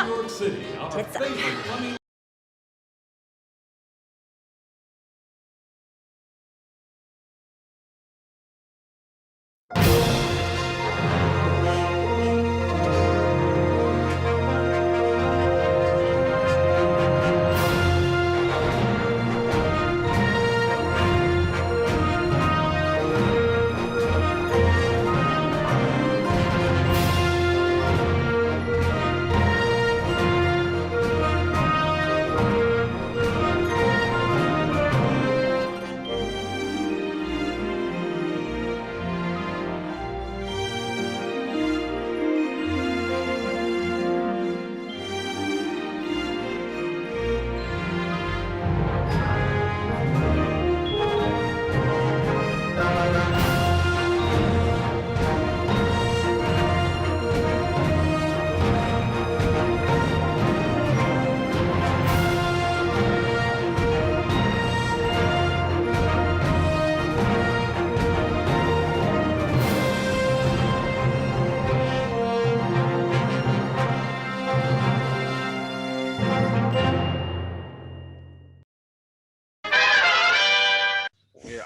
New York City, our favorite funny.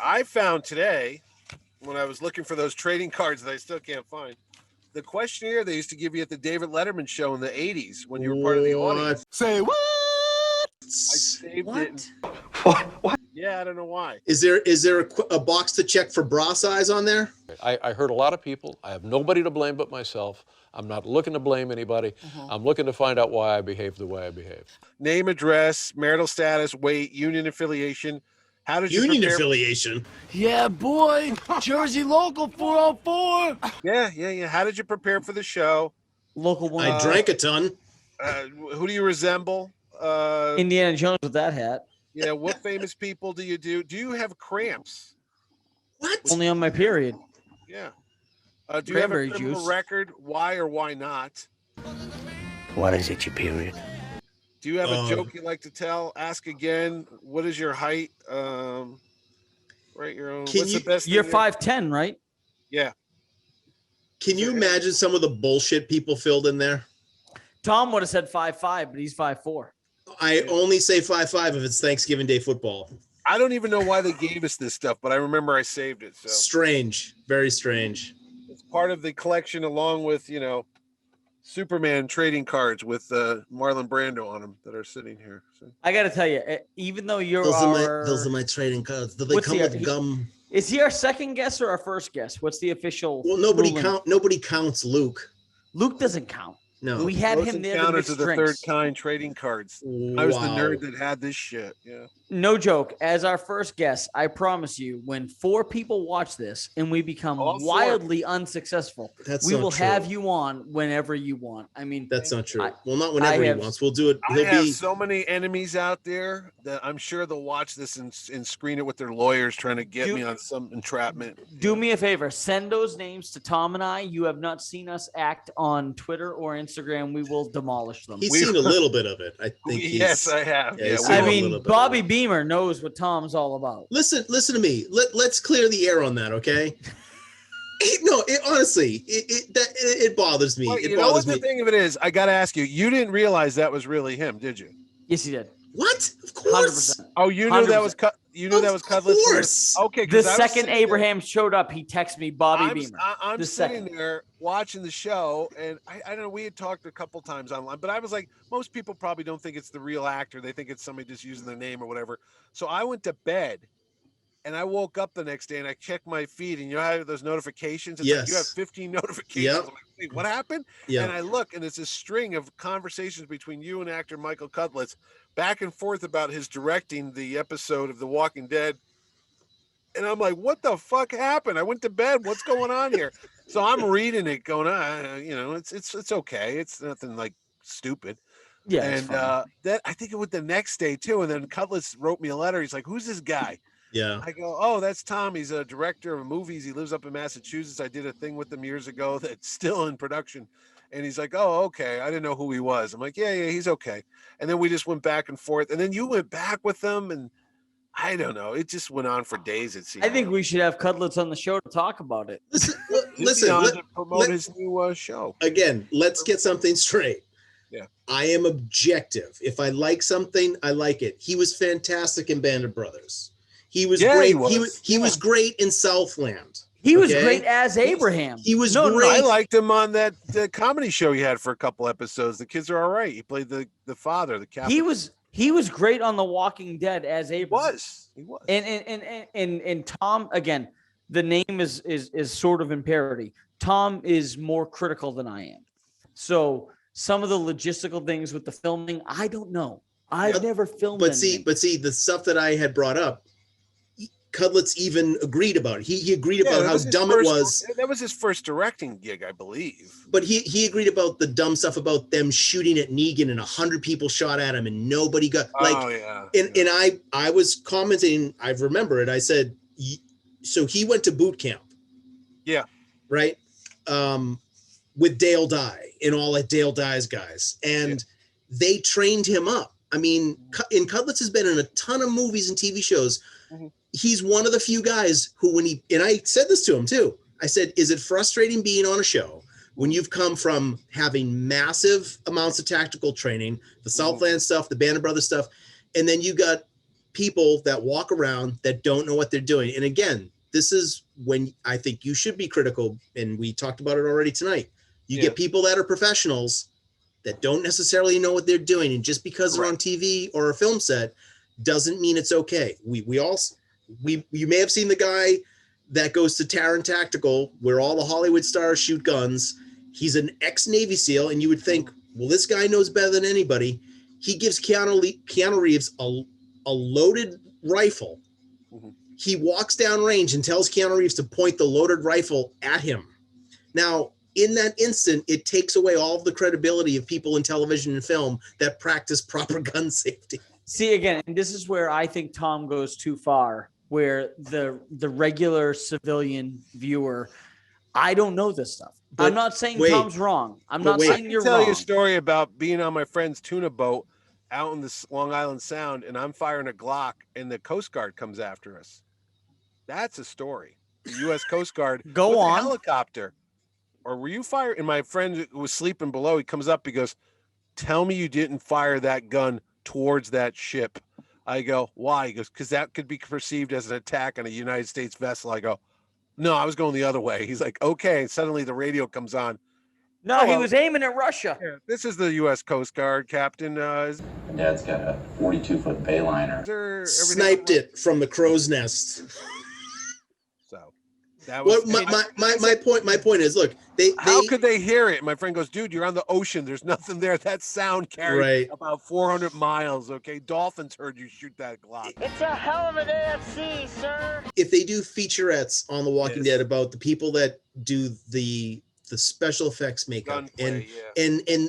I found today, when I was looking for those trading cards that I still can't find, the questionnaire they used to give you at the David Letterman show in the 80s when you were part of the audience. Say what? I saved it. What? Yeah, I don't know why. Is there a box to check for bra size on there? I hurt a lot of people. I have nobody to blame but myself. I'm not looking to blame anybody. I'm looking to find out why I behaved the way I behaved. Name, address, marital status, weight, union affiliation. How did you Union affiliation? Yeah, boy. Jersey Local 404. Yeah. How did you prepare for the show? Local one. I drank a ton. Who do you resemble? Indiana Jones with that hat. Yeah, what famous people do you do? Do you have cramps? What? Only on my period. Yeah. Do you have a Cranberry criminal juice. record? Why or why not? What is it, your period? Do you have a joke you like to tell? Ask again. What is your height? Write your own. What's the best? You're thing there? 5'10", right? Yeah. Can you imagine some of the bullshit people filled in there? Tom would have said 5'5", but he's 5'4". I only say 5'5" if it's Thanksgiving Day football. I don't even know why they gave us this stuff, but I remember I saved it. So Strange. Very strange. it's part of the collection, along with Superman trading cards with Marlon Brando on them that are sitting here. So. I got to tell you, even though you're Those are my trading cards. Do they What's come the- with gum? Is he our second guest or our first guest? What's the official? Well, ruling? nobody counts Luke. Luke doesn't count. No. We had Close him there to Encounters mix of the drinks. third kind trading cards. I was the Wow. nerd that had this shit. Yeah. No joke. As our first guest, I promise you, when 4 people watch this and we become All 4. wildly unsuccessful, That's we not will true. have you on whenever you want. I mean, That's not true. I- Well, not whenever he have- wants. We'll do it. I have so many enemies out there that I'm sure they'll watch this and screen it with their lawyers trying to get me on some entrapment. do me a favor. Send those names to Tom and I. You have not seen us act on Twitter or Instagram. We will demolish them. He's seen a little bit of it. I think. Yes, I have. Yeah, he's we seen I a will. mean, little bit. Bobby Beamer knows what Tom's all about. Listen to me. Let's clear the air on that, okay? Honestly, it bothers me. Well, It you know what bothers the me. thing of it is? I got to ask you. You didn't realize that was really him, did you? Yes, he did. What? Of course. 100%. Oh, you knew that was 100%. You knew that was Of Cudlitz. course. Okay. The 'cause I was second sitting there- Abraham showed up, he texted me Bobby Beamer. I'm The sitting second. there watching the show, and I don't know. We had talked a couple times online, but I was like, most people probably don't think it's the real actor. They think it's somebody just using their name or whatever. So I went to bed, and I woke up the next day, and I checked my feed, and you know how those notifications? It's like you have Yes. 15 notifications. Yep. I'm like, wait, what happened? Yeah. And I look, and it's a string of conversations between you and actor Michael Cudlitz, back and forth about his directing the episode of The Walking Dead. And I'm like, what the fuck happened? I went to bed. What's going on here? So I'm reading it, going, it's okay. It's nothing like stupid. Yeah. it's And fine. that I think it was the next day too. And then Cutlass wrote me a letter. He's like, who's this guy? Yeah. I go, oh, that's Tom. He's a director of movies. He lives up in Massachusetts. I did a thing with him years ago that's still in production. And he's like, oh, okay. I didn't know who he was. I'm like, yeah, he's okay. And then we just went back and forth. And then you went back with them. And I don't know. It just went on for days, it seemed. I think we should have Cudlitz on the show to talk about it. Listen. He'll be on to promote his new show. Again, let's get something straight. Yeah. I am objective. If I like something, I like it. He was fantastic in Band of Brothers. He was great. He was great in Southland. He was great as Abraham. He was I great. liked him on that comedy show he had for a couple episodes. The kids are all right. He played the father, the captain. He was great on The Walking Dead as Abraham. He was. And Tom, again, the name is sort of in parody. Tom is more critical than I am. So some of the logistical things with the filming, I don't know. I've never filmed anything. But see, the stuff that I had brought up, Cudlitz even agreed about it. He agreed about how dumb it was. That was his first directing gig, I believe. But he agreed about the dumb stuff about them shooting at Negan and 100 people shot at him and nobody got And I was commenting, I remember it. I said, so he went to boot camp. Yeah. Right. With Dale Dye and all that Dale Dye's guys. And they trained him up. I mean, and Cudlitz has been in a ton of movies and TV shows. Mm-hmm. He's one of the few guys who, and I said this to him too. I said, is it frustrating being on a show when you've come from having massive amounts of tactical training, the Southland stuff, the Band of Brothers stuff, and then you got people that walk around that don't know what they're doing. And again, this is when I think you should be critical. And we talked about it already tonight. You get people that are professionals that don't necessarily know what they're doing. And just because they're on TV or a film set doesn't mean it's okay. You may have seen the guy that goes to Taron Tactical where all the Hollywood stars shoot guns. He's an ex-Navy SEAL. And you would think, well, this guy knows better than anybody. He gives Keanu Reeves a loaded rifle. Mm-hmm. He walks down range and tells Keanu Reeves to point the loaded rifle at him. Now, in that instant, it takes away all of the credibility of people in television and film that practice proper gun safety. See, again, and this is where I think Tom goes too far, where the regular civilian viewer, I don't know this stuff. But I'm not saying Tom's wrong. I'm not saying you're wrong. I'll tell you a story about being on my friend's tuna boat out in the Long Island Sound, and I'm firing a Glock, and the Coast Guard comes after us. That's a story. The U.S. Coast Guard Go on. A helicopter. Or were you firing? And my friend was sleeping below. He comes up. He goes, "Tell me you didn't fire that gun towards that ship." I go, "Why?" He goes, "Because that could be perceived as an attack on a United States vessel." I go, "No, I was going the other way." He's like, "Okay." And suddenly the radio comes on. No, he was aiming at Russia. Yeah, this is the U.S. Coast Guard, Captain. My dad's got a 42-foot bayliner. Sniped it from the crow's nest. So that was my point is, look, how could they hear it? My friend goes, "Dude, you're on the ocean. There's nothing there. That sound carried about 400 miles. Okay, dolphins heard you shoot that Glock." It's a hell of a day at sea, sir. If they do featurettes on The Walking Dead about the people that do the special effects makeup and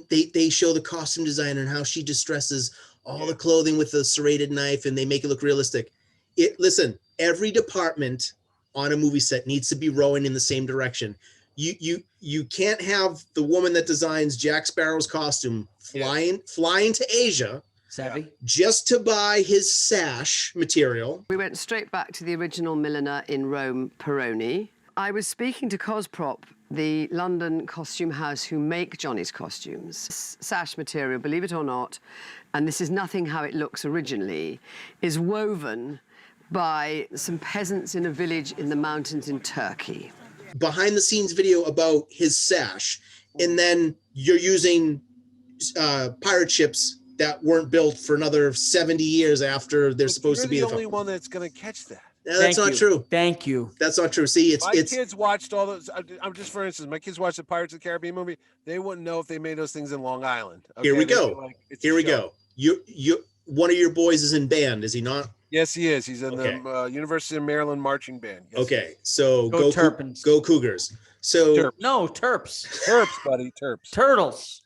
they show the costume designer and how she distresses all the clothing with a serrated knife and they make it look realistic. Listen, every department on a movie set needs to be rowing in the same direction. You can't have the woman that designs Jack Sparrow's costume flying to Asia just to buy his sash material. We went straight back to the original milliner in Rome, Peroni. I was speaking to Cosprop, the London costume house who make Johnny's costumes. Sash material, believe it or not, and this is nothing how it looks originally, is woven by some peasants in a village in the mountains in Turkey. Behind the scenes video about his sash, and then you're using pirate ships that weren't built for another 70 years after they're supposed to be. You're the only one that's going to catch that. No, that's not true. Thank you. That's not true. See, my kids watched all those. I'm just, for instance, my kids watched the Pirates of the Caribbean movie. They wouldn't know if they made those things in Long Island. Okay? Here we go. Here we go. You one of your boys is in band, is he not? Yes, he is. He's in the University of Maryland marching band. Yes, okay, so go Cougars. So Terps. No, Terps. Terps, buddy. Terps. Turtles.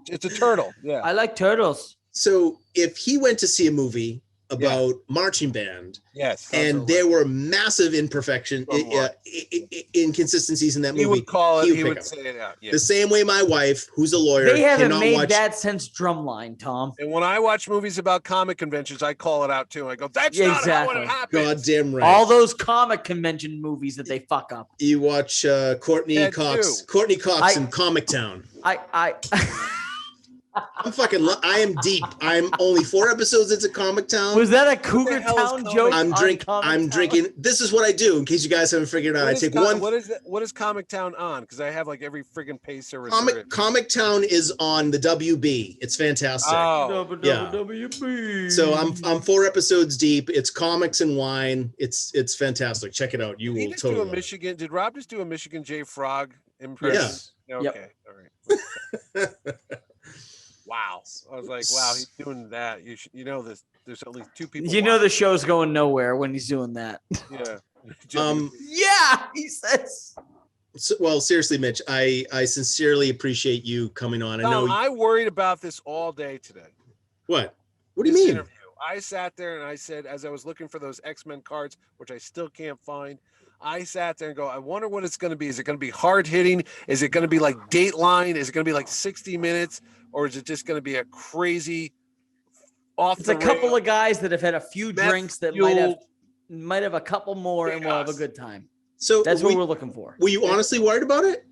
It's a turtle. Yeah. I like turtles. So if he went to see a movie about marching band, and there were massive inconsistencies in that movie, he would call it. He would say it out. The same way my wife, who's a lawyer, they haven't made that since Drumline, Tom. And when I watch movies about comic conventions, I call it out too. I go, "That's not how it happened." Goddamn right. All those comic convention movies that they fuck up. You watch Courtney Cox and Comic Town. I am deep. I'm only 4 episodes into Comic Town. Was that a Cougar Town joke? I'm drinking. This is what I do in case you guys haven't figured it out. I take one. What is that? What is Comic Town on? Because I have like every friggin' pay service. Comic Town is on the WB. It's fantastic. WB. So I'm 4 episodes deep. It's comics and wine. It's fantastic. Check it out. You will totally. Do a Michigan? Did Rob just do a Michigan J Frog impression? Yeah. Okay. Yep. All right. Wow. I was like, wow, he's doing that. You know this. There's at least 2 people. You know the show's going nowhere when he's doing that. Yeah. Yeah, he says. So, well, seriously, Mitch, I sincerely appreciate you coming on. I worried about this all day today. What? What do you mean? Interview. I sat there and I said, as I was looking for those X-Men cards, which I still can't find, I sat there and go, I wonder what it's going to be. Is it going to be hard hitting? Is it going to be like Dateline? Is it going to be like 60 minutes? Or is it just going to be a crazy off? It's a couple of guys that have had a few drinks that might have a couple more and we'll have a good time. So that's what we're looking for. Were you honestly worried about it?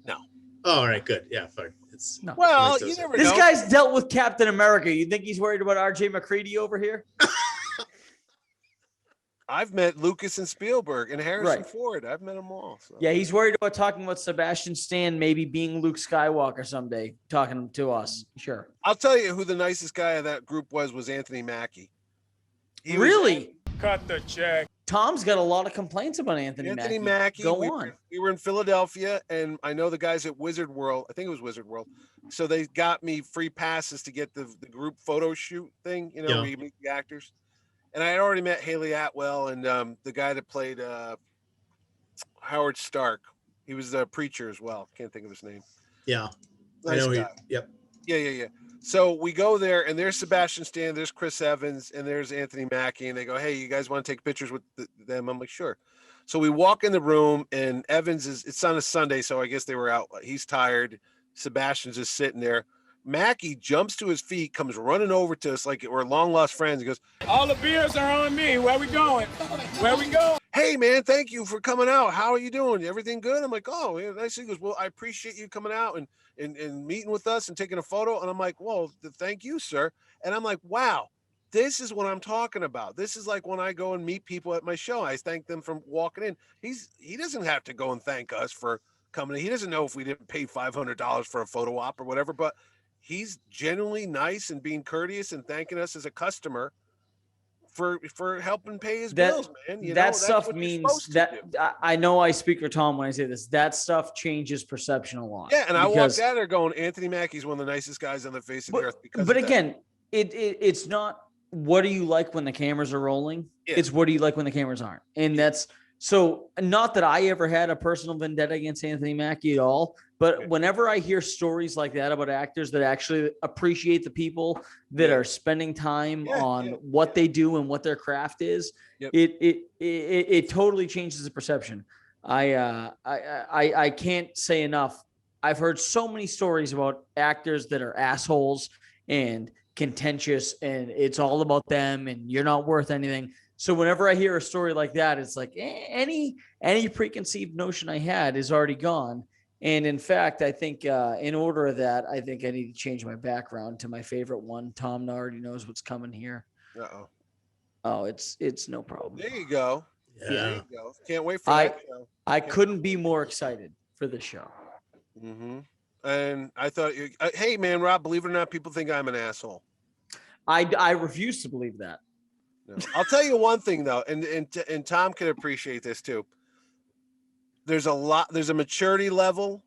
No. Oh, all right, good. Yeah, fine. It's no. Well, you never know. This guy's dealt with Captain America. You think he's worried about RJ McCready over here? I've met Lucas and Spielberg and Harrison Ford. I've met them all. So. Yeah, he's worried about talking about Sebastian Stan maybe being Luke Skywalker someday, talking to us. Sure. I'll tell you who the nicest guy of that group was Anthony Mackie. Really? Cut the check. Tom's got a lot of complaints about Anthony Mackie. Go on. We were in Philadelphia, and I know the guys at Wizard World. I think it was Wizard World. So they got me free passes to get the group photo shoot thing, where you meet the actors. And I had already met Haley Atwell and the guy that played Howard Stark. He was the preacher as well. Can't think of his name. Yeah. Nice I know. guy. Yep. Yeah. So we go there, and there's Sebastian Stan, there's Chris Evans, and there's Anthony Mackie. And they go, hey, you guys want to take pictures with them? I'm like, sure. So we walk in the room, and Evans it's on a Sunday, so I guess they were out. He's tired. Sebastian's just sitting there. Mackie jumps to his feet, comes running over to us like we're long lost friends. He goes, all the beers are on me. Where we going? Where we going? Hey, man, thank you for coming out. How are you doing? Everything good? I'm like, oh, yeah, nice. He goes, well, I appreciate you coming out and meeting with us and taking a photo. And I'm like, well, thank you, sir. And I'm like, wow, this is what I'm talking about. This is like when I go and meet people at my show. I thank them for walking in. He doesn't have to go and thank us for coming in. He doesn't know if we didn't pay $500 for a photo op or whatever, but he's genuinely nice and being courteous and thanking us as a customer for helping pay his bills, man. That stuff means that I know I speak for Tom when I say this. That stuff changes perception a lot. Yeah, and I walked out there going, Anthony Mackie's one of the nicest guys on the face of the earth. But again, it's not what do you like when the cameras are rolling? Yeah. It's what do you like when the cameras aren't? And that's so not that I ever had a personal vendetta against Anthony Mackie at all. But whenever I hear stories like that about actors that actually appreciate the people that are spending time on what they do and what their craft is, it totally changes the perception. I can't say enough. I've heard so many stories about actors that are assholes and contentious, and it's all about them, and you're not worth anything. So whenever I hear a story like that, it's like any preconceived notion I had is already gone. And in fact, I think in order of that, I think I need to change my background to my favorite one. Tom already knows what's coming here. Uh-oh. Oh, it's no problem. There you go. Yeah. There you go. Can't wait for that show. I couldn't be more excited for the show. Mm-hmm. And I thought, hey, man, Rob, believe it or not, people think I'm an asshole. I refuse to believe that. No. I'll tell you one thing, though, and Tom can appreciate this, too. There's a maturity level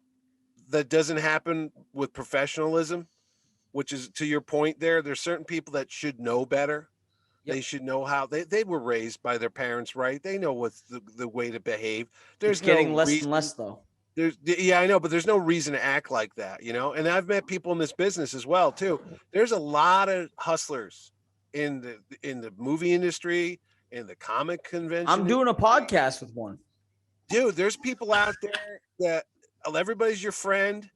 that doesn't happen with professionalism, which is to your point there. There's certain people that should know better. Yep. They should know how they were raised by their parents, right? They know what's the way to behave. There's getting less and less, though. I know, but there's no reason to act like that, And I've met people in this business as well, too. There's a lot of hustlers in the movie industry, in the comic convention. I'm doing a podcast with one. Dude, there's people out there that everybody's your friend.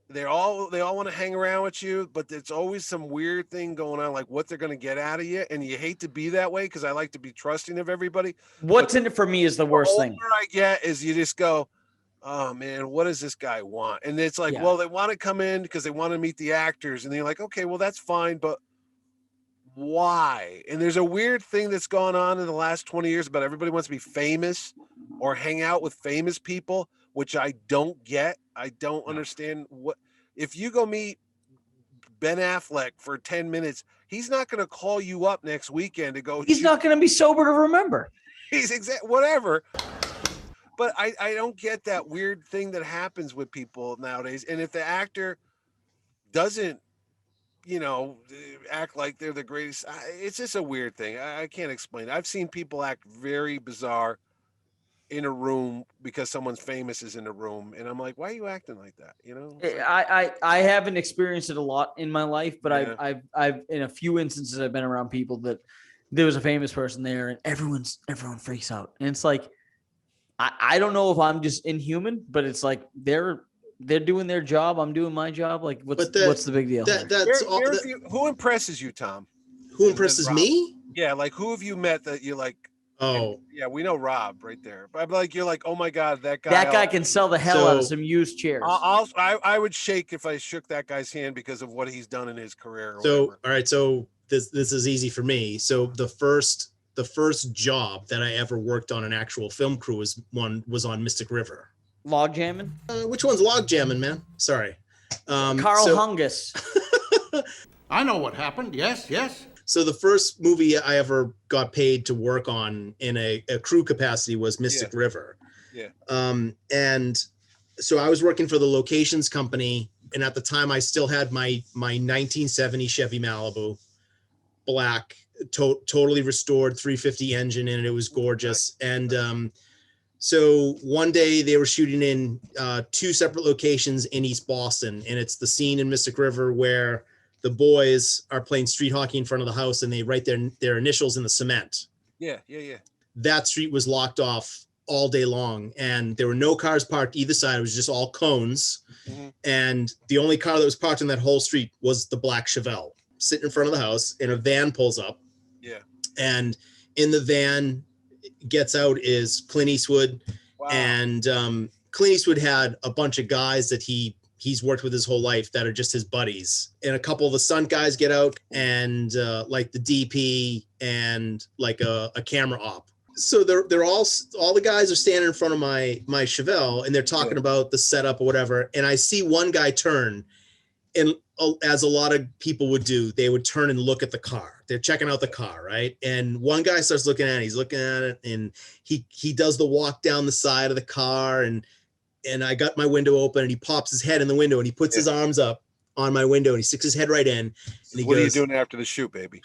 They all want to hang around with you, but there's always some weird thing going on, like what they're going to get out of you. And you hate to be that way because I like to be trusting of everybody. What's in it for me is the worst thing. The older I get is you just go, oh man, what does this guy want? And it's like, Yeah. well, they want to come in because they want to meet the actors, and they're like, okay, well, that's fine, but why? And there's a weird thing that's gone on in the last 20 years about everybody wants to be famous or hang out with famous people, which I don't get. I don't understand what if you go meet Ben Affleck for 10 minutes, he's not going to call you up next weekend to go. He's not going to be sober to remember. He's whatever. But I don't get that weird thing that happens with people nowadays. And if the actor doesn't, act like they're the greatest, it's just a weird thing. I can't explain it. I've seen people act very bizarre in a room because someone's famous is in a room, and I'm like, why are you acting like that? I haven't experienced it a lot in my life, but Yeah. I've in a few instances I've been around people that there was a famous person there, and everyone freaks out, and it's like I don't know if I'm just inhuman, but it's like they're doing their job, I'm doing my job. Like what's the big deal? Who impresses you, Tom? Who impresses me? Yeah, like who have you met that you like? Oh, yeah, we know Rob right there. But like you're like, oh my God, that guy. That guy can sell the hell out of some used chairs. I would shake if I shook that guy's hand because of what he's done in his career. All right, so this is easy for me. So the first job that I ever worked on an actual film crew was on Mystic River. Log jamming? Which one's log jamming, man? Sorry. Carl Hungus. I know what happened. Yes. So the first movie I ever got paid to work on in a crew capacity was Mystic River. Yeah. And so I was working for the locations company, and at the time I still had my 1970 Chevy Malibu, black, totally restored 350 engine in it. It was gorgeous. And so one day they were shooting in 2 separate locations in East Boston, and it's the scene in Mystic River where the boys are playing street hockey in front of the house and they write their initials in the cement. Yeah. That street was locked off all day long, and there were no cars parked either side. It was just all cones. Mm-hmm. And the only car that was parked in that whole street was the black Chevelle sitting in front of the house, and a van pulls up. Yeah. And in the van gets out is Clint Eastwood. Wow. And Clint Eastwood had a bunch of guys that he's worked with his whole life that are just his buddies, and a couple of the stunt guys get out, and like the DP and like a camera op. So they're all the guys are standing in front of my Chevelle, and they're talking about the setup or whatever. And I see one guy turn, and as a lot of people would do, they would turn and look at the car. They're checking out the car, right? And one guy starts looking at it. He's looking at it, and he does the walk down the side of the car, and I got my window open, and he pops his head in the window, and he puts his arms up on my window, and he sticks his head right in. And he what goes, are you doing after the shoot, baby?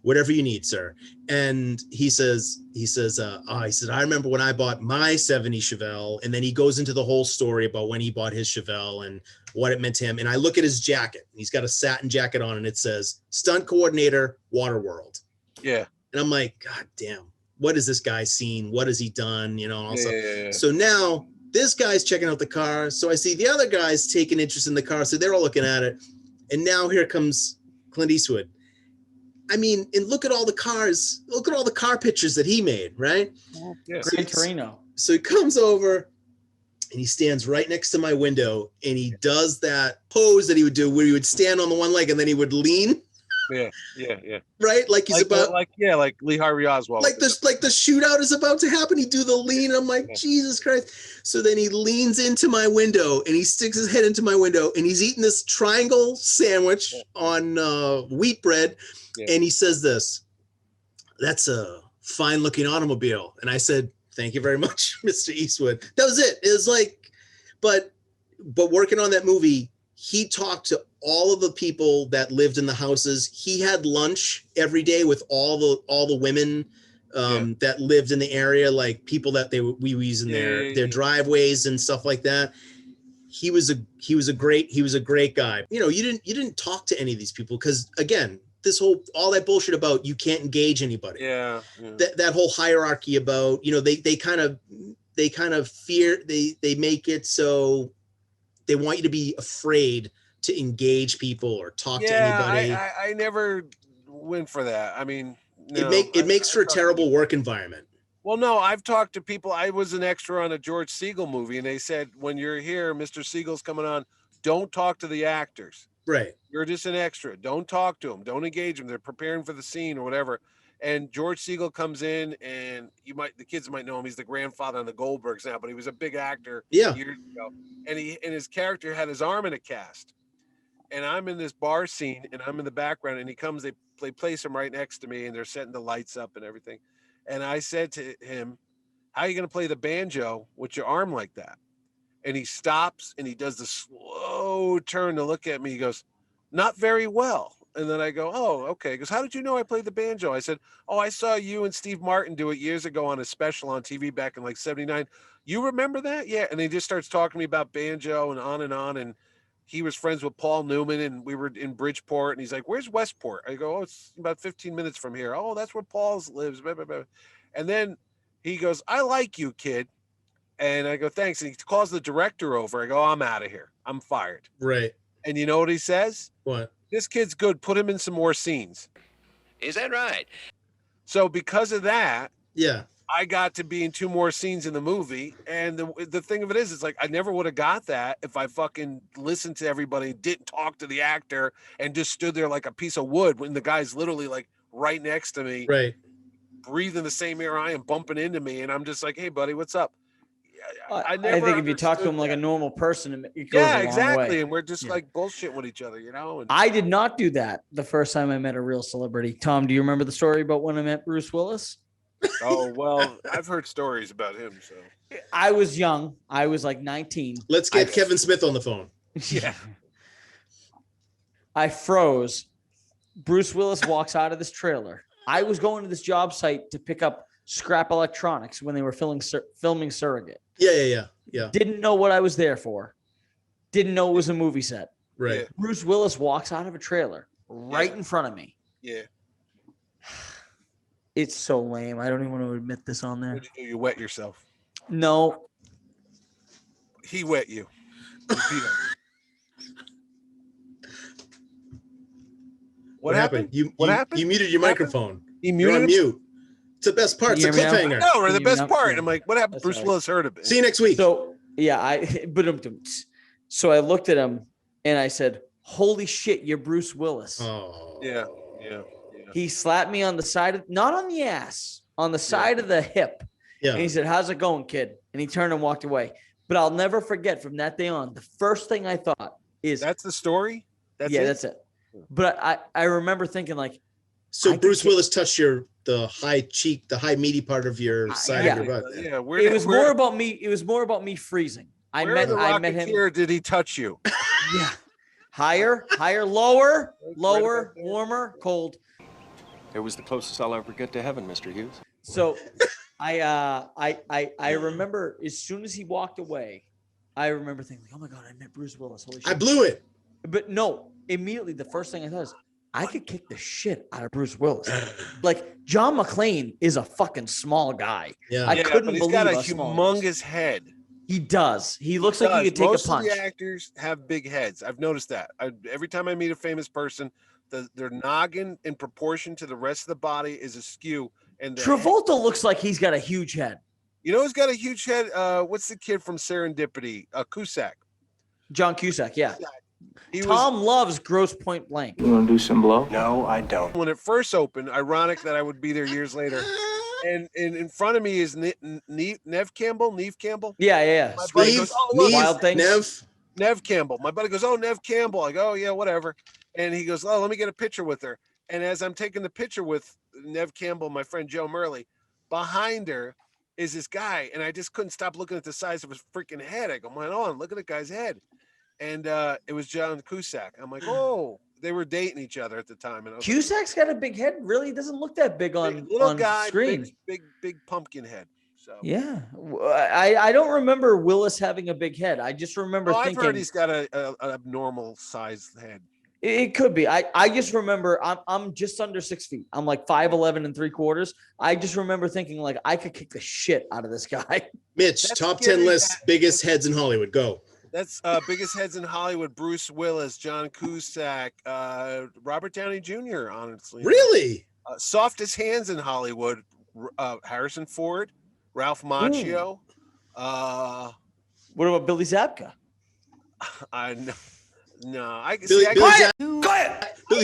Whatever you need, sir. And he says, I remember when I bought my 70 Chevelle. And then he goes into the whole story about when he bought his Chevelle and what it meant to him. And I look at his jacket. He's got a satin jacket on, and it says stunt coordinator, Waterworld. Yeah. And I'm like, God damn, what has this guy seen? What has he done? Yeah. So now this guy's checking out the car. So I see the other guys taking interest in the car. So they're all looking at it. And now here comes Clint Eastwood. I mean, and look at all the cars. Look at all the car pictures that he made, right? Yeah. Gran Torino. So he comes over and he stands right next to my window, and he does that pose that he would do where he would stand on the one leg and then he would lean. Yeah. Right? Like he's like Lee Harvey Oswald. Like the shootout is about to happen. He do the lean. And I'm like, Jesus Christ. So then he leans into my window, and he sticks his head into my window, and he's eating this triangle sandwich on wheat bread. Yeah. And he says this, "That's a fine looking automobile." And I said, "Thank you very much, Mr. Eastwood." That was it. It was like, but working on that movie, he talked to all of the people that lived in the houses. He had lunch every day with all the women that lived in the area, like people that we were using their driveways and stuff like that. He was a great guy. You didn't talk to any of these people because, again, all that bullshit about you can't engage anybody. Yeah. That whole hierarchy about, they kind of fear, they make it so they want you to be afraid to engage people or talk to anybody. I never went for that. I mean, it makes for a terrible work environment. Well, no, I've talked to people. I was an extra on a George Segal movie, and they said, when you're here, Mr. Segal's coming on, don't talk to the actors. Right. You're just an extra. Don't talk to them. Don't engage them. They're preparing for the scene or whatever. And George Segal comes in, and the kids might know him. He's the grandfather on the Goldbergs now, but he was a big actor years ago. And his character had his arm in a cast. And I'm in this bar scene, and I'm in the background, and he comes, they place him right next to me, and they're setting the lights up and everything. And I said to him, how are you going to play the banjo with your arm like that? And he stops, and he does the slow turn to look at me. He goes, not very well. And then I go, oh, okay. He goes, how did you know I played the banjo? I said, oh, I saw you and Steve Martin do it years ago on a special on TV back in like 79. You remember that? Yeah. And he just starts talking to me about banjo and on and on. And he was friends with Paul Newman, and we were in Bridgeport, and he's like, where's Westport? I go, oh, it's about 15 minutes from here. Oh, that's where Paul's lives. Blah, blah, blah. And then he goes, I like you, kid. And I go, thanks. And he calls the director over. I go, I'm out of here. I'm fired. Right. And you know what he says? What? This kid's good. Put him in some more scenes. Is that right? So because of that, yeah, I got to be in 2 more scenes in the movie. And the thing of it is, it's like, I never would have got that if I fucking listened to everybody, didn't talk to the actor, and just stood there like a piece of wood when the guy's literally like right next to me, right, breathing the same air I am, bumping into me. And I'm just like, hey, buddy, what's up? I think if you talk to him like a normal person, it goes yeah, a long exactly. way. And we're just like bullshit with each other, you know? And I did not do that the first time I met a real celebrity. Tom, do you remember the story about when I met Bruce Willis? Oh, well, I've heard stories about him. So I was young. I was like 19. Let's get Kevin Smith on the phone. Yeah. I froze. Bruce Willis walks out of this trailer. I was going to this job site to pick up scrap electronics when they were filming Surrogate. Yeah. Didn't know what I was there for. Didn't know it was a movie set. Right. Yeah. Bruce Willis walks out of a trailer right in front of me. Yeah. It's so lame. I don't even want to admit this on there. What'd you do? You wet yourself. No. He wet you. What happened? What happened? You muted your microphone. He muted on mute. It's the best part. It's a cliffhanger. No, or the best part. I'm like, what happened? That's Bruce right. Willis heard of it. See you next week. So so I looked at him and I said, holy shit, you're Bruce Willis. Oh. Yeah. He slapped me on the side not on the ass, on the side of the hip. Yeah. And he said, how's it going, kid? And he turned and walked away. But I'll never forget from that day on, the first thing I thought is, that's the story? That's it. But I remember thinking like, so Bruce Willis touched the high cheek, the high meaty part of your side of your butt. Yeah. It was more about me freezing. I met him. Here did he touch you? Yeah. Higher, lower, warmer, cold. It was the closest I'll ever get to heaven, Mr. Hughes. So I remember as soon as he walked away, I remember thinking, oh my God, I met Bruce Willis. Holy shit. I blew it. But no, immediately the first thing I thought is I could kick the shit out of Bruce Willis. Like John McClane is a fucking small guy. Yeah. I couldn't but he's believe got a how small he is. humongous head. He does. He looks like he could take Most a punch. of the actors have big heads. I've noticed that. Every time I meet a famous person, their noggin in proportion to the rest of the body is askew. And Travolta looks like he's got a huge head. You know who's got a huge head? What's the kid from Serendipity? Cusack. John Cusack, yeah. Tom loves Gross Point Blank. You want to do some blow? No, I don't. When it first opened, ironic that I would be there years later. And in front of me is Neve Campbell. Yeah. My buddy goes, Wild Things. Neve Campbell. My buddy goes, oh, Neve Campbell. I go, oh, yeah, whatever. And he goes, oh, let me get a picture with her. And as I'm taking the picture with Neve Campbell, my friend Joe Murley, behind her is this guy. And I just couldn't stop looking at the size of his freaking head. I go, man, on, look at the guy's head. And it was John Cusack. I'm like, oh, they were dating each other at the time. And Cusack's got a big head. Really, he doesn't look that big on guy, screen. Big pumpkin head. So yeah, I don't remember Willis having a big head. I just remember thinking. I've heard he's got an abnormal sized head. It could be. I just remember I'm just under 6 feet. I'm like 5'11 3/4. I just remember thinking like I could kick the shit out of this guy. Mitch, top 10 list, biggest heads in Hollywood. Go. That's biggest heads in Hollywood: Bruce Willis, John Cusack, Robert Downey Jr. Honestly, really, softest hands in Hollywood: Harrison Ford, Ralph Macchio. What about Billy Zabka? Billy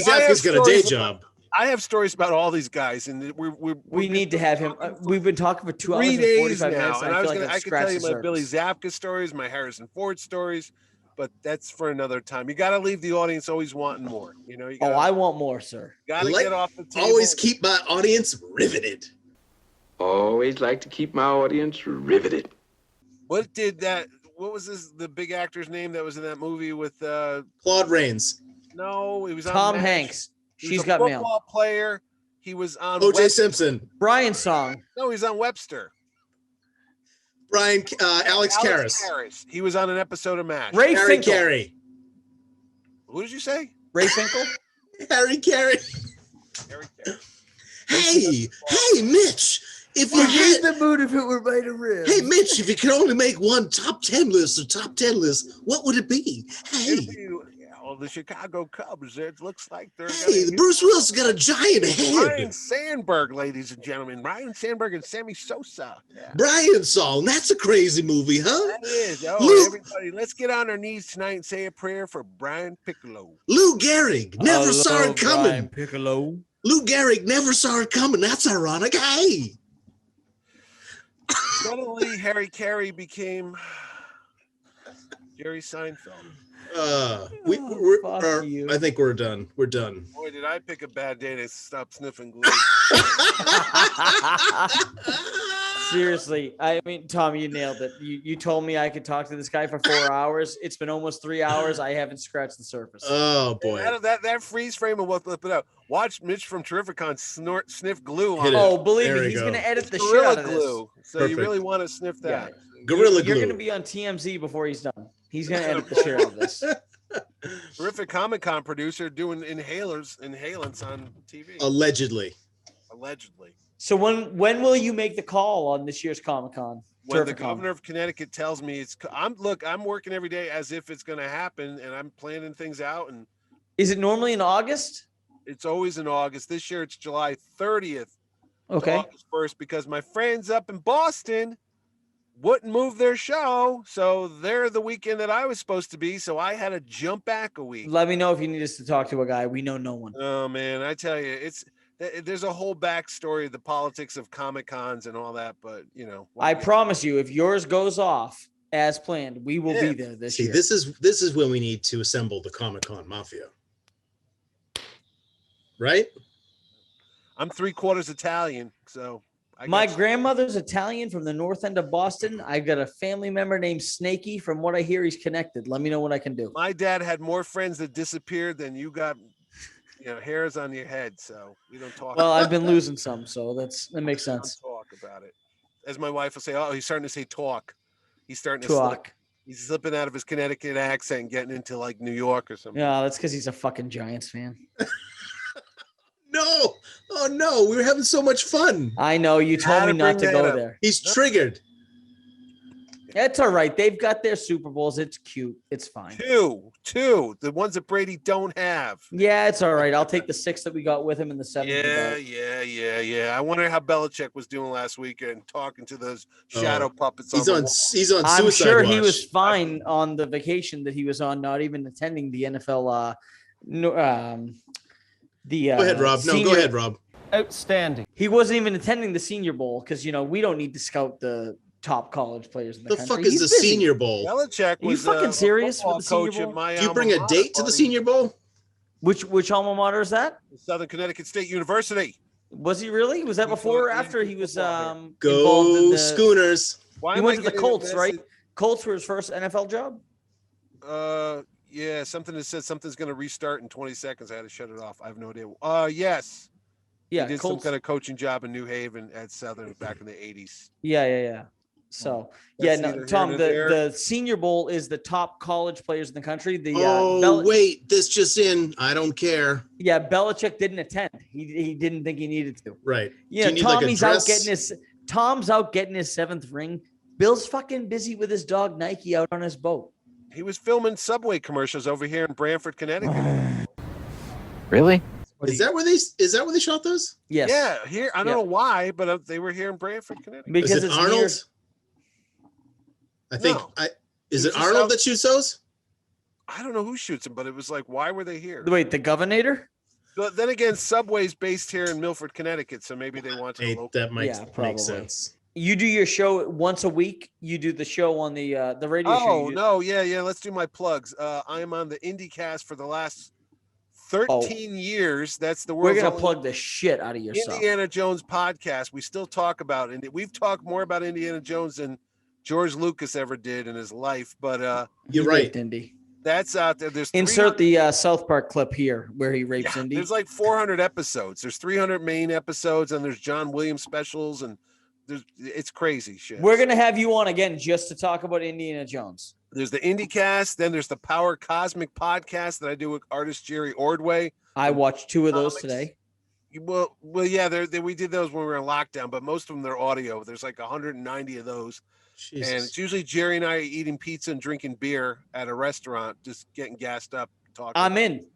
Zabka's got a day job. I have stories about all these guys, and we need to have him. We've been talking for 2 hours 3 and days 45 now, minutes. and I could tell you my Billy surface. Zabka stories, my Harrison Ford stories, but that's for another time. You got to leave the audience always wanting more. You know. I want more, sir. Got to get off the table. Always keep my audience riveted. Always like to keep my audience riveted. What was the big actor's name that was in that movie with Claude Rains? No, he was on Tom MASH. Hanks. He She's was a got mail. football player. He was on O.J. Simpson. Brian Song. No, he's on Webster. Alex Karras. He was on an episode of MASH. Ray Harry Finkel. Carey. Who did you say? Ray Finkel. Harry Carey. Harry Carey. Hey, Mitch. If you had the mood if it were made of rib. Hey, Mitch, if you could only make one top 10 list, what would it be? Hey, The Chicago Cubs. It looks like they're. Bruce Willis got a giant head. Ryan Sandberg, ladies and gentlemen. Ryan Sandberg and Sammy Sosa. Yeah. Brian Song. That's a crazy movie, huh? That is. Oh, everybody, let's get on our knees tonight and say a prayer for Brian Piccolo. Lou Gehrig. Never saw it coming. Brian Piccolo. Lou Gehrig never saw it coming. That's ironic. Hey. Suddenly, Harry Carey became Jerry Seinfeld. I think we're done. We're done. Boy, did I pick a bad day to stop sniffing glue. Seriously, I mean, Tom, you nailed it. You told me I could talk to this guy for 4 hours. It's been almost 3 hours. I haven't scratched the surface. Oh boy, that freeze frame of what flip it out. Watch Mitch from Terrificon sniff glue on. Oh, believe me, he's gonna edit the shit out of this. Glue. So Perfect. you really want to sniff that? Yeah. Gorilla Glue. You're gonna be on TMZ before he's done. He's gonna edit the shit out of this. Terrific Comic-Con producer doing inhalants on TV. Allegedly. So when will you make the call on this year's Comic-Con? When the governor of Connecticut tells me I'm working every day as if it's going to happen, and I'm planning things out. And is it normally in August? It's always in August. This year it's July 30th. Okay. August 1st, because my friends up in Boston wouldn't move their show, so they're the weekend that I was supposed to be, so I had to jump back a week. Let me know if you need us to talk to a guy. We know no one. Oh man, I tell you, there's a whole backstory of the politics of Comic-Cons and all that, but I promise you, if yours goes off as planned, we will be there this year. This is when we need to assemble the Comic-Con Mafia. Right? I'm 3/4 Italian, so my grandmother's Italian from the north end of Boston. I've got a family member named Snakey. From what I hear, he's connected. Let me know what I can do. My dad had more friends that disappeared than you got, hairs on your head. So we don't talk. Well, I've been losing some, so that makes sense. Talk about it. As my wife will say, oh, he's starting to say talk. He's starting to talk. He's slipping out of his Connecticut accent and getting into like New York or something. Yeah, that's because he's a fucking Giants fan. No. Oh no, we were having so much fun. I know, you told me not to go there. He's triggered. It's all right. They've got their Super Bowls. It's cute. It's fine. Two. The ones that Brady don't have. Yeah, it's all right. I'll take the 6 that we got with him in the 7th. Yeah. I wonder how Belichick was doing last weekend, talking to those shadow puppets. He's on Suicide I'm sure Watch. he was fine on the vacation that he was on, not even attending the NFL. Go ahead, Rob. Go ahead, Rob. Outstanding. He wasn't even attending the Senior Bowl because we don't need to scout the top college players in the country. The fuck is the Senior Bowl? Belichick was you fucking serious with the coach Senior Bowl? at my Do you bring a date to the Senior Bowl? Which alma mater is that? Southern Connecticut State University. Was he really? Was that before or after he was involved in Go the Schooners. He went to the Colts, right? Colts were his first NFL job? Yeah, something that said something's going to restart in 20 seconds. I had to shut it off. I have no idea. Yes. Yeah, he did Colts. some kind of coaching job in New Haven at Southern back in the 80s. Yeah. So, Tom, the Senior Bowl is the top college players in the country. Wait, this just in. I don't care. Yeah, Belichick didn't attend. He didn't think he needed to. Right. Yeah, Tom's out getting his 7th ring. Bill's fucking busy with his dog Nike out on his boat. He was filming Subway commercials over here in Branford, Connecticut. Really? Is that where they shot those? Yes. Yeah, here. I don't know why, but they were here in Brantford, Connecticut. Because is it it's Arnold? near... I think No. Is It it was just Arnold that shoots those? I don't know who shoots them, but it was like, why were they here? Wait, the Governor? But then again, Subway's based here in Milford, Connecticut, so maybe they want to. Hey, that makes sense. You do your show once a week. You do the show on the radio show. Oh no, yeah. Let's do my plugs. I am on the IndieCast for the last 13 years. That's the world's We're gonna only plug the shit out of your stuff. Indiana Jones podcast. We still talk about it. We've talked more about Indiana Jones than George Lucas ever did in his life. But you're right, Indy. That's out there. There's insert the South Park clip here where he rapes Indy. There's like 400 episodes. There's 300 main episodes, and there's John Williams specials, and it's crazy shit. We're gonna have you on again just to talk about Indiana Jones. There's the IndieCast, then there's the Power Cosmic podcast that I do with artist Jerry Ordway. I watched 2 of those today. Well, yeah, we did those when we were in lockdown, but most of them they're audio. There's like 190 of those. Jesus. And it's usually Jerry and I eating pizza and drinking beer at a restaurant, just getting gassed up, talking. I'm in.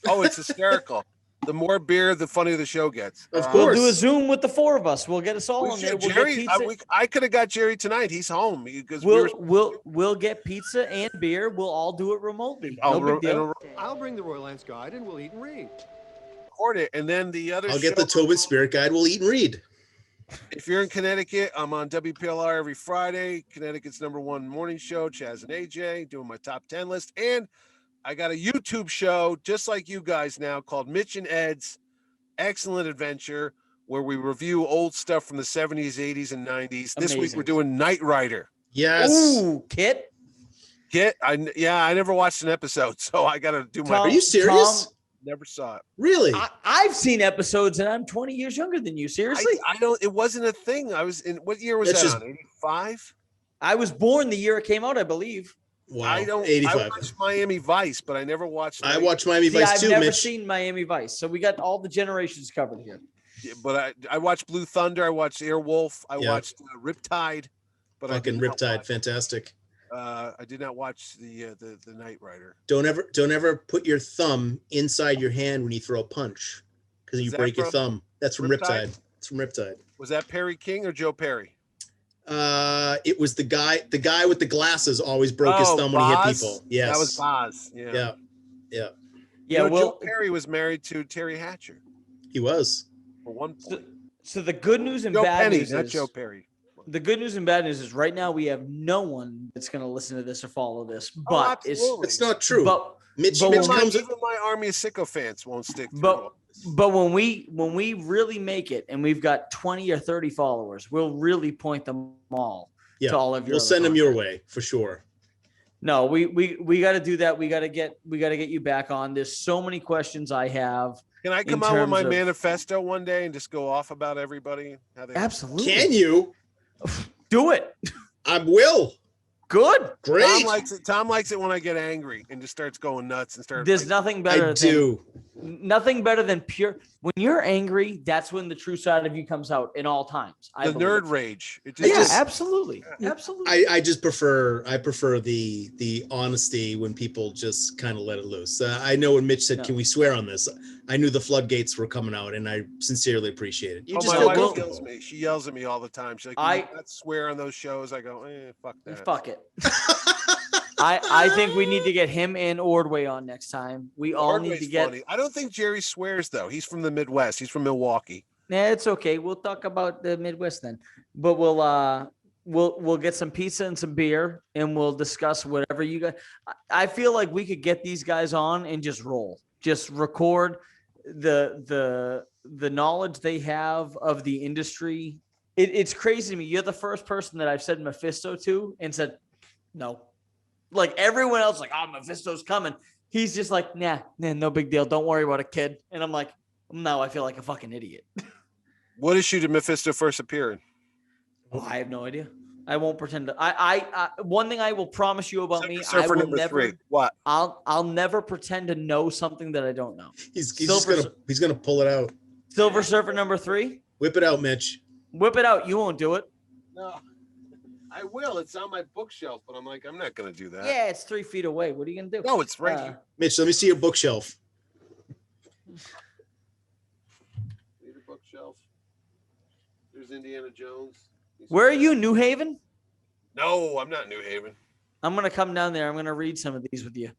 Oh, it's hysterical. The more beer, the funnier the show gets. Of course. We'll do a Zoom with the 4 of us. We'll get us all on there. We'll Jerry, I could have got Jerry tonight. He's home because we'll get pizza and beer. We'll all do it remotely. No big deal. I'll bring the Royal Lance Guide and we'll eat and read. Record it, and then the other. I'll get the Tobin Spirit Guide. We'll eat and read. If you're in Connecticut, I'm on WPLR every Friday. Connecticut's #1 morning show, Chaz and AJ, doing my top 10 list. And I got a YouTube show, just like you guys now, called Mitch and Ed's Excellent Adventure, where we review old stuff from the 70s, 80s, and 90s. This week we're doing Knight Rider. Yes. Ooh, Kit? I never watched an episode, so I got to do my... Are you serious? Never saw it. Really? I've seen episodes, and I'm 20 years younger than you. Seriously? I don't. It wasn't a thing. I was in. What year was that on? 85. I was born the year it came out, I believe. Wow. 85. I watched Miami Vice, but I never watched. I watched Miami Vice too. I've never seen Miami Vice, so we got all the generations covered here. Yeah, but I watched Blue Thunder. I watched Airwolf. I watched Riptide. But fucking Riptide, fantastic. I did not watch the Knight Rider. Don't ever put your thumb inside your hand when you throw a punch, because you break your thumb. That's from Riptide. It's from Riptide. Was that Perry King or Joe Perry? It was the guy with the glasses always broke his thumb when he hit people. Yes, that was Boz. Yeah. Well, Joe Perry was married to Terry Hatcher. He was. For one point. So the good news and Joe bad Penny, news not is Joe Perry. the good news and bad news is right now we have no one that's going to listen to this or follow this. But it's not true. But Mitch even comes. Even my army of sycophants won't stick. But when we really make it and we've got 20 or 30 followers, we'll really point them all to all of your. We'll send them your way for sure. No, we got to do that. We got to get you back on. There's so many questions I have. Can I come out with my manifesto one day and just go off about everybody? Absolutely. Can you do it? I will. Good. Great. Tom likes it when I get angry and just starts going nuts and starts. There's nothing better. Nothing better than pure. When you're angry, that's when the true side of you comes out in all times. The nerd rage. Absolutely. Absolutely. I just prefer the honesty when people just kind of let it loose. I know when Mitch said, "Can we swear on this?" I knew the floodgates were coming out, and I sincerely appreciate it. My wife yells at me. She yells at me all the time. She's like, "You not swear on those shows." I go, "Fuck that." Fuck it. I think we need to get him and Ordway on next time. We all need to get. Funny. I don't think Jerry swears though. He's from the Midwest. He's from Milwaukee. Nah, it's okay. We'll talk about the Midwest then. But we'll get some pizza and some beer, and we'll discuss whatever you guys. I feel like we could get these guys on and just roll, just record the knowledge they have of the industry. It's crazy to me. You're the first person that I've said Mephisto to and said no. Like everyone else, like, oh, Mephisto's coming. He's just like, nah, no big deal. Don't worry about it, kid. And I'm like, no, I feel like a fucking idiot. What issue did Mephisto first appear in? Oh, I have no idea. I won't pretend to. I one thing I will promise you about me, I will never. 3. What? I'll never pretend to know something that I don't know. He's gonna pull it out. Silver Surfer number 3. Whip it out, Mitch. Whip it out. You won't do it. No. I will. It's on my bookshelf, but I'm not going to do that. Yeah, it's 3 feet away. What are you going to do? No, it's right here. Mitch, let me see your bookshelf. There's Indiana Jones. Where are you, New Haven? No, I'm not New Haven. I'm going to come down there. I'm going to read some of these with you.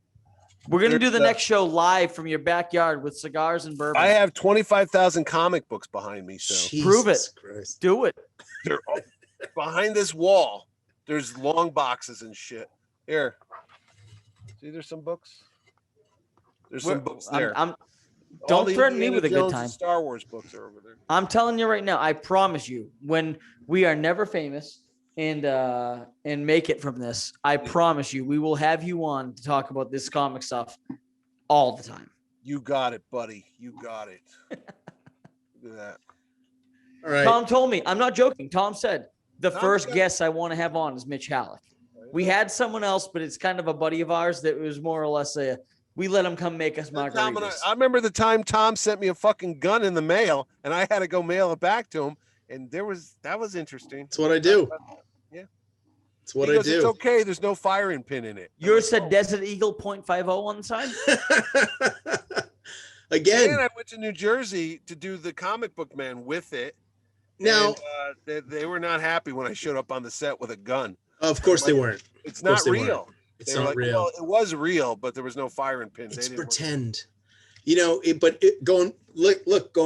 We're going to do the next show live from your backyard with cigars and bourbon. I have 25,000 comic books behind me, so Jesus prove it. Christ. Do it. they're all behind this wall. There's long boxes and shit. Here. See, there's some books. There's some books there. Don't threaten me with a good time. Star Wars books are over there. I'm telling you right now, I promise you, when we are never famous and make it from this, I promise you, we will have you on to talk about this comic stuff all the time. You got it, buddy. You got it. Look at that. All right. Tom told me, I'm not joking. Tom said the first guest I want to have on is Mitch Hallock. We had someone else, but it's kind of a buddy of ours that was more or less we let him come make us margaritas. I remember the time Tom sent me a fucking gun in the mail, and I had to go mail it back to him. And that was interesting. That's what I do. Yeah. That's what I do. It's okay. There's no firing pin in it. Yours said Desert Eagle .50 on the side? Again. And I went to New Jersey to do the comic book man with it. Now, they were not happy when I showed up on the set with a gun. Of course they weren't. It's not real. It's not real. Well, it was real, but there was no firing pin. It's pretend. Going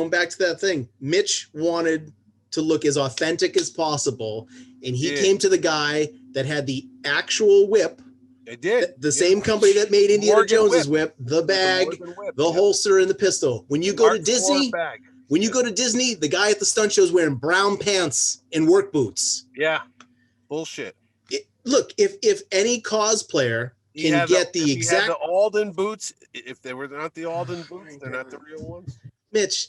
back to that thing, Mitch wanted to look as authentic as possible, and he came to the guy that had the actual whip. They did. The same company that made Indiana Jones's whip, the bag, the holster, and the pistol. When you go to Disney, the guy at the stunt show is wearing brown pants and work boots. Yeah. Bullshit. Look, if any cosplayer can get the exact the Alden boots, if they were not the Alden boots, they're not the real ones. Mitch,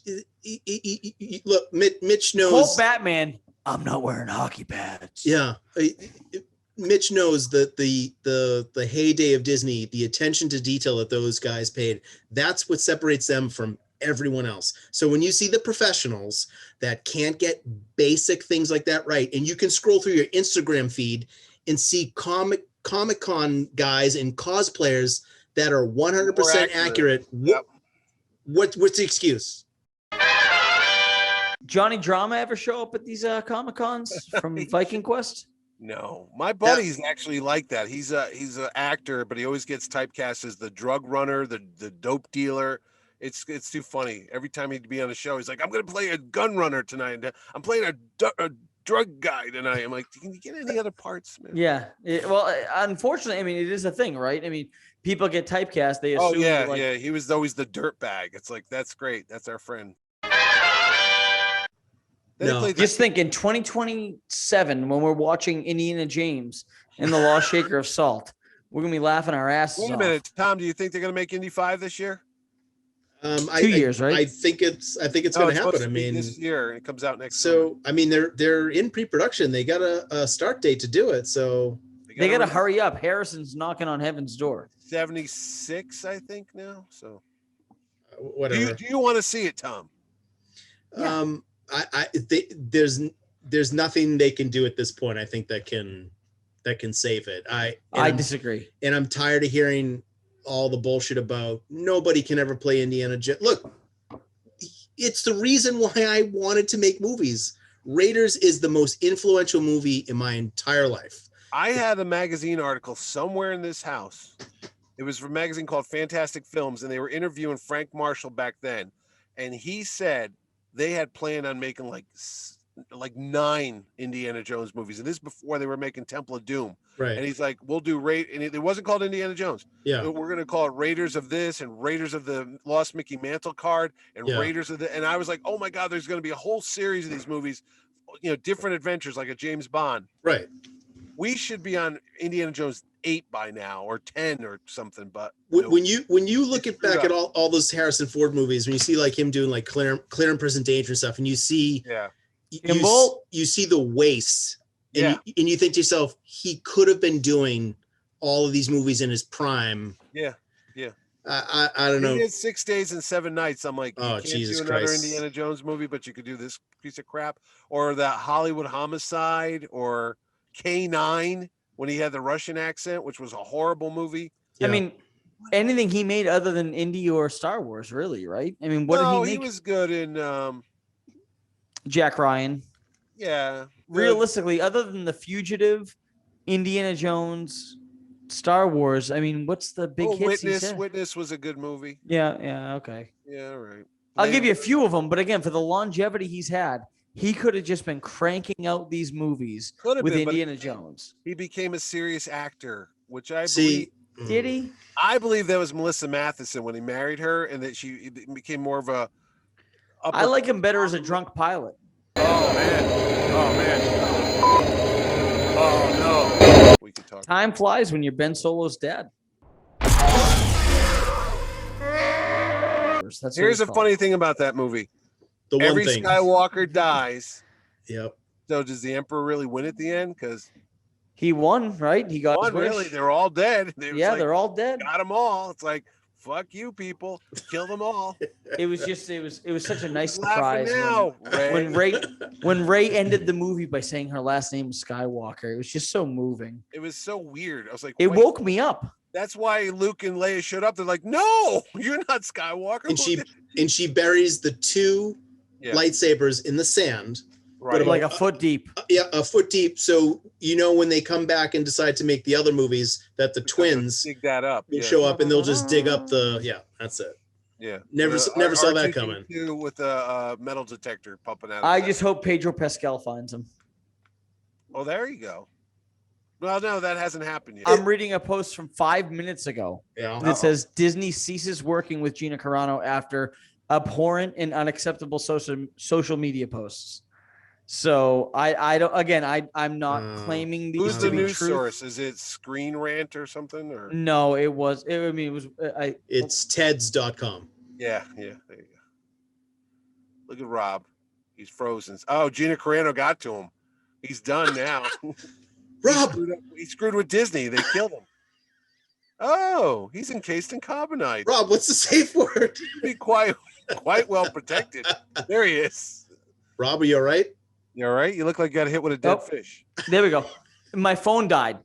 look, Mitch knows. Quote Batman, I'm not wearing hockey pads. Yeah, Mitch knows that the heyday of Disney, the attention to detail that those guys paid, that's what separates them from everyone else. So when you see the professionals that can't get basic things like that right, and you can scroll through your Instagram feed and see Comic-Con guys and cosplayers that are 100% accurate. Yep. What's the excuse? Johnny Drama ever show up at these Comic-Cons from Viking Quest? No, my buddy's actually like that. He's an actor, but he always gets typecast as the drug runner, the dope dealer. It's too funny. Every time he'd be on a show, he's like, "I'm going to play a gun runner tonight. I'm playing a drug guy tonight." I'm like, "Can you get any other parts, man?" Yeah. Unfortunately, I mean, it is a thing, right? I mean, people get typecast. They assume. Oh yeah. He was always the dirt bag. It's like, that's great. That's our friend. No. Just think in 2027, when we're watching Indiana James and the Lost Shaker of Salt, we're gonna be laughing our asses off. Wait a minute, Tom. Do you think they're gonna make Indy 5 this year? 2 years, right? I think it's going to happen. I mean, this year it comes out next. So summer. I mean, they're in pre-production. They got a start date to do it. So they got to hurry up. Harrison's knocking on heaven's door. 76, I think now. So whatever. Do you want to see it, Tom? Yeah. There's nothing they can do at this point. I think that can save it. I disagree. And I'm tired of hearing all the bullshit about nobody can ever play Indiana Jones. Look, it's the reason why I wanted to make movies. Raiders is the most influential movie in my entire life. I had a magazine article somewhere in this house. It was from a magazine called Fantastic Films, and they were interviewing Frank Marshall back then. And he said they had planned on making like 9 Indiana Jones movies. And this is before they were making Temple of Doom. Right. And he's like, we'll do and it wasn't called Indiana Jones. Yeah. We're going to call it Raiders of this and Raiders of the Lost Mickey Mantle card and Raiders of the, and I was like, oh my God, there's going to be a whole series of these movies, different adventures, like a James Bond. Right. We should be on Indiana Jones 8 by now, or 10 or something. But when you look back at all those Harrison Ford movies, when you see like him doing like Clear and Present Danger and stuff, and you see, you see the waste, and you think to yourself, he could have been doing all of these movies in his prime. Yeah. I don't know. He did 6 Days and 7 Nights. I'm like, oh, you can't Jesus do another Christ. Indiana Jones movie, but you could do this piece of crap, or that Hollywood Homicide, or K9 when he had the Russian accent, which was a horrible movie. I mean, anything he made other than Indy or Star Wars, really, right? I mean, what did he make? He was good in Jack Ryan. Yeah. Realistically, other than The Fugitive, Indiana Jones, Star Wars, I mean, what's the big hits he's had? Witness was a good movie. Yeah, okay. Yeah, all right. I'll give you a few of them, but again, for the longevity he's had, he could have just been cranking out these movies with Indiana Jones. He became a serious actor, which I believe. Did he? I believe that was Melissa Matheson when he married her, and that she became more of a. I like him better as a drunk pilot. Oh man! Oh no! We can talk. Time flies when you're Ben Solo's dad. Here's a funny thing about that movie. Every Skywalker dies. Yep. So does the Emperor really win at the end? Because he won, right? He got his wish. Really. They're all dead. They're all dead. Got them all. It's like, fuck you, people. Kill them all. It was such a nice surprise now, when Rey ended the movie by saying her last name was Skywalker. It was just so moving. It was so weird. I was like, it woke me up. That's why Luke and Leia showed up. They're like, no, you're not Skywalker. And she buries the two lightsabers in the sand. Right. But like a foot deep. A foot deep. So when they come back and decide to make the other movies, that the twins dig that up. Will show up and they'll just dig up that's it. Yeah. Never saw that coming. With a metal detector pumping out. I just hope Pedro Pascal finds him. Oh, there you go. Well, no, that hasn't happened yet. I'm reading a post from 5 minutes ago that says Disney ceases working with Gina Carano after abhorrent and unacceptable social media posts. So I'm not claiming these Who's to the be news true. source? Is it Screen Rant or something? Or no, it's Teds.com. Yeah, there you go. Look at Rob. He's frozen. Oh, Gina Carano got to him. He's done now. Rob, he screwed with Disney. They killed him. Oh, he's encased in carbonite. Rob, what's the safe word? Be quite well protected. There he is. Rob, are you all right? You all right? You look like you got hit with a dead fish. There we go. My phone died.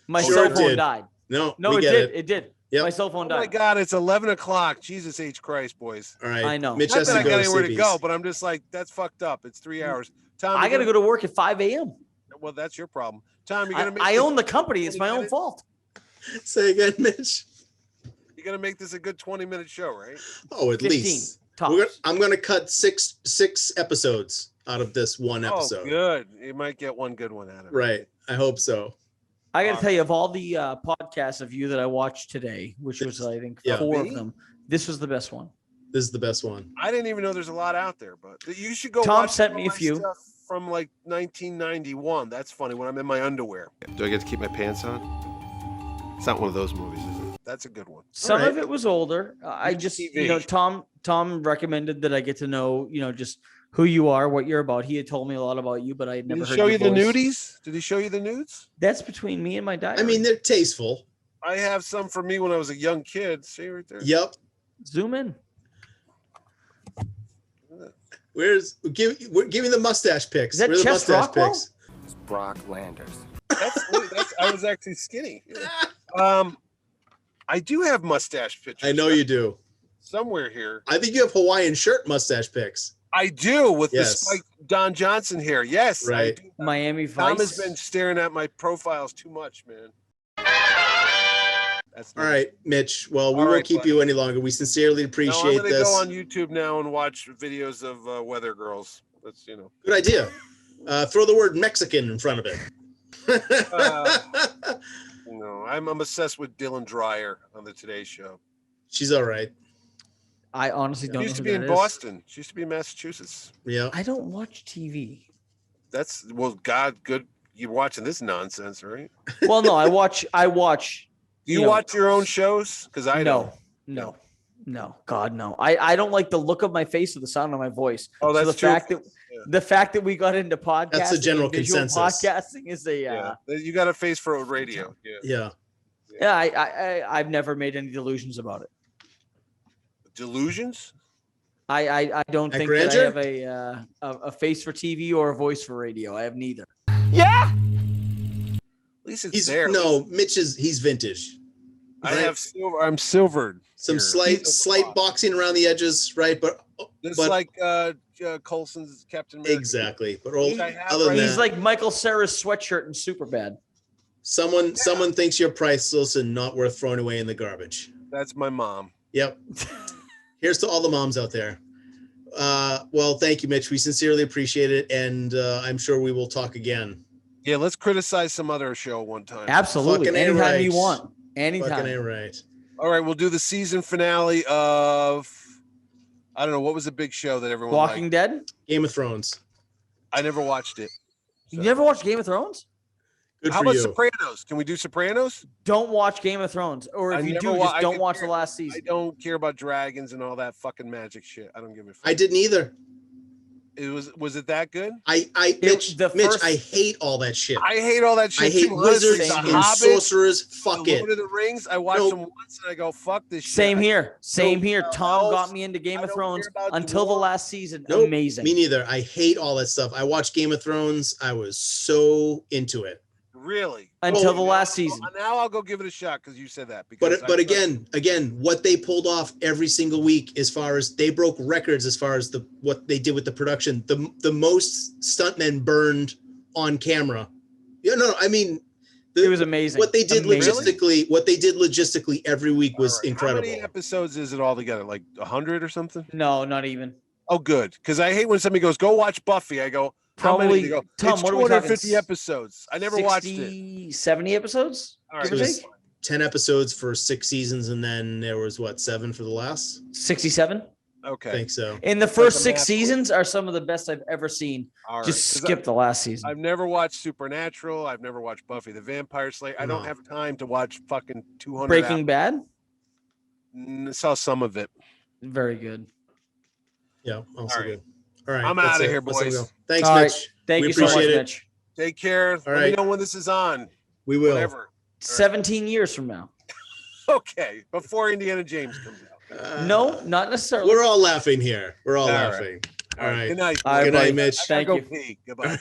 My cell phone died. No, it did. It did. Yep. My cell phone died. Oh my God, it's 11 o'clock. Jesus H. Christ, boys. All right. I know. Mitch Not has that to I go got to anywhere to sleepies. go, but I'm just like, that's fucked up. It's 3 hours. Tom, I got to go to work at 5 a.m. Well, that's your problem. Tom, you're gonna. I own the company. It's my own fault. Say again, Mitch. You're gonna make this a good 20-minute show, right? Oh, at 15, least. tops. I'm gonna cut six episodes out of this one episode. Oh, good. You might get one good one out of it. Right. I hope so. I got to tell you, of all the podcasts of you that I watched today, which was I think 4 of them, this was the best one. This is the best one. I didn't even know there's a lot out there, but you should go. Tom watch sent me a few stuff from like 1991. That's funny when I'm in my underwear. Do I get to keep my pants on? It's not one of those movies, is it? That's a good one. Some of it was older. I just, TV. Tom recommended that I get to know, just who you are, what you're about. He had told me a lot about you, but I had never Did he heard show your you the voice. nudies? Did he show you the nudes? That's between me and my diary. I mean, they're tasteful. I have some for me when I was a young kid. See right there. Yep. Zoom in. Give me the mustache pics. Is that Where are the Chest mustache Rockwell? pics? It's Brock Landers. That's I was actually skinny. I do have mustache pictures. I know you do. Somewhere here. I think you have Hawaiian shirt mustache pics. I do with the Yes. spiked Don Johnson hair. Yes. Right. I do. Miami Vice. Tom has been staring at my profiles too much, man. That's All right, Mitch. Well, we All won't right, keep buddy. you any longer. We sincerely No, I'm appreciate gonna this. go on YouTube now and watch videos of weather girls. That's Good idea. Throw the word Mexican in front of it. No, I'm obsessed with Dylan Dreyer on the Today Show. She's all right. I honestly don't She know used to who be in that is. Boston. She used to be in Massachusetts. Yeah. I don't watch TV. That's God. Good. You're watching this nonsense, right? Well, no, I watch. Do you watch your own shows? Because I don't. No, God, no. I don't like the look of my face or the sound of my voice. Oh, that's so true. The fact that we got into podcasting, That's the general and visual consensus. Podcasting is You got a face for radio. Yeah. I've never made any delusions about it. Delusions? I don't At think that I Grandeur? have a face for TV or a voice for radio. I have neither. Yeah. At least it's there. No, Mitch he's vintage. I have silver. I'm silvered. Some here. slight boxing around the edges, right? But Just like Coulson's Captain America. Exactly. But Which I have other than right He's that, like Michael Cera's sweatshirt in Superbad. someone thinks you're priceless and not worth throwing away in the garbage. That's my mom. Yep. Here's to all the moms out there. Well, thank you, Mitch. We sincerely appreciate it, and I'm sure we will talk again. Yeah, let's criticize some other show one time. Absolutely. Fucking A Anytime right. you want. Anytime. Fucking A right. All right, we'll do the season finale of, I don't know, what was the big show that everyone Walking liked? Dead? Game of Thrones. I never watched it. You never watched Game of Thrones? Good How for about you. Sopranos? Can we do Sopranos? Don't watch Game of Thrones. Or if I you never do, wa- just I don't could watch care- the last season. I don't care about dragons and all that fucking magic shit. I don't give a fuck. I didn't either. Was it that good? Mitch, I hate all that shit. I hate all that shit. I hate too. Honestly, wizards The and Hobbit, sorcerers. Fuck The it. Lord of the Rings. I watched them once and I go, fuck this shit. Same here. Same Nope. here. Tom Else, got me into Game I of don't Thrones care about until the dwarves. last season. Nope, Amazing. Me neither. I hate all that stuff. I watched Game of Thrones. I was so into it. Really? Until the last season. Now I'll go give it a shot because you said that. Because But again, what they pulled off every single week, as far as they broke records, as far as what they did with the production, the most stuntmen burned on camera. Yeah, no, I mean, it was amazing. What they did Amazing. logistically every week was incredible. How many episodes is it all together? Like 100 or something? No, not even. Oh, good. Because I hate when somebody goes, "Go watch Buffy." I go, "How many?" They go, Tom, it's what are we talking? 250 episodes. I never watched it. 70 episodes? All right, Give or take? 10 episodes for 6 seasons, and then there was 7 for the last? 67? Okay. I think so. And the first 6 seasons are some of the best I've ever seen. All right. Just 'Cause skip the last season. I've never watched Supernatural. I've never watched Buffy the Vampire Slayer. I don't have time to watch fucking 200. Breaking Bad? Saw some of it. Very good. Yeah, also All right. good. All right. I'm that's out of it. here, Let's let boys. go. Thanks, All right. Mitch. Thank We you so much, appreciate it. Mitch. Take care. Let me right. know when this is on. We will. Whatever. 17 years from now. Okay. Before Indiana James comes out. No, not necessarily. We're all laughing here. We're all All laughing. All right. Good night. All right, Good night, buddy. Mitch. I gotta Thank go you. pee. Goodbye.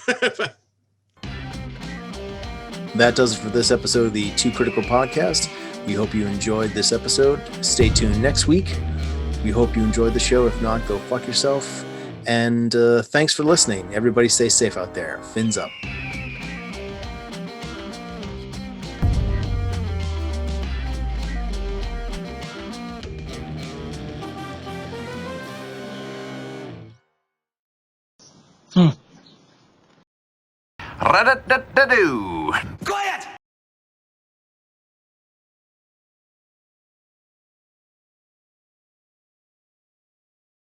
That does it for this episode of the Too Critical Podcast. We hope you enjoyed this episode. Stay tuned next week. We hope you enjoyed the show. If not, go fuck yourself. And thanks for listening. Everybody stay safe out there. Fins up. Ra-da-da-da-doo.